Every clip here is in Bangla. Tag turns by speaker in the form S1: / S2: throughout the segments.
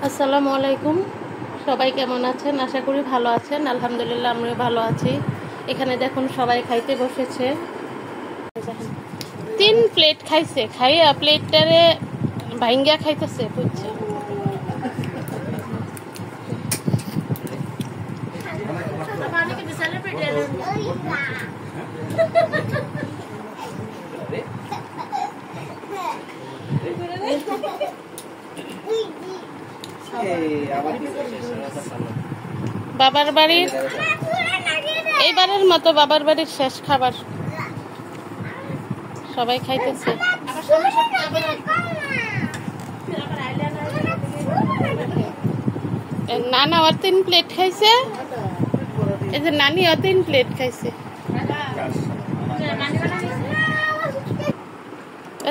S1: আসসালামু আলাইকুম। সবাই কেমন আছেন? আশা করি ভালো আছেন। আলহামদুলিল্লাহ আমিও ভালো আছি। এখানে দেখুন সবাই খাইতে বসেছে। 3 প্লেট খাইছে, খাইয়া প্লেটটারে ভাঙ্গা খাইতেছে বুঝছে। বাবার বাড়ির এইবারের মতো বাবার বাড়ির শেষ খাবার সবাই খাইতেছে। নানা আর 3 প্লেট খাইছে, এই যে নানি আর 3 প্লেট খাইছে।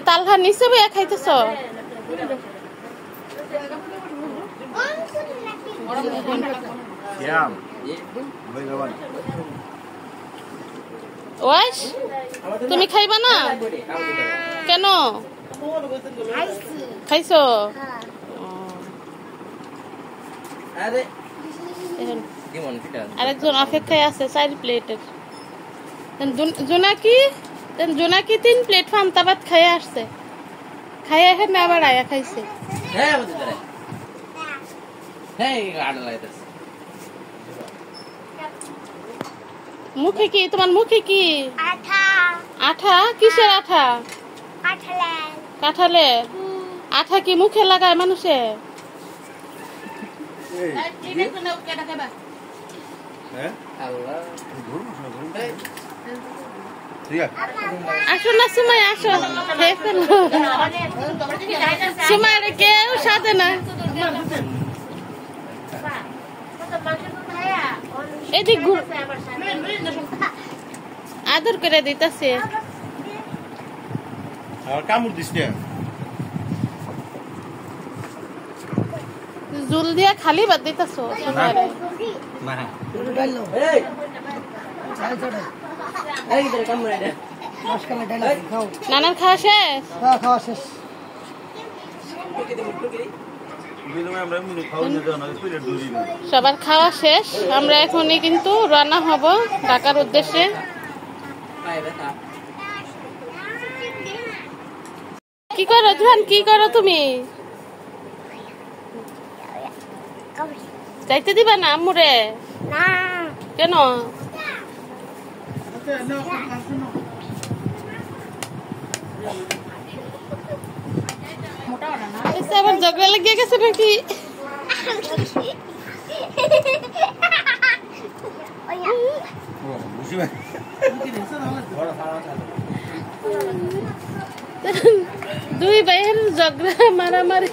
S1: তালহা নিচে বইয়া খাইতেছ? ওয়াইশ তুমি খাইবা না কেন? খাইছো? আরেকজন অপেক্ষায় আছে 4 প্লেটের। জোনাকি 3 প্লেট ফান্তা ভাত খাইয়ে আসছে, খাইয়ে এখানে আবার আয়া খাইছে। মুখে কি তোমার? মুখে কি আঠা? কিসের আঠা? কাঁঠালে আঠা কি মুখে লাগায় মানুষে? আসো না সুমাই, আসো। সুমাই কেউ সাথে না, এদিক আদর করে দিতেছে। জুল দিয়া খালি বাদ দিতেছ। নানার খাওয়া শেষ?
S2: খাওয়া শেষ।
S1: সবার খাওয়া শেষ। আমরা এখনই কিন্তু রান্না হব ঢাকার উদ্দেশ্যে। কি করো জোহান? কি করো তুমি? যাইতে দিবা না আম্মুরে? কেন? আবার ঝগড়া লেগে গেছে নাকি? দুই ভাইয়ের ঝগড়া মারামারি।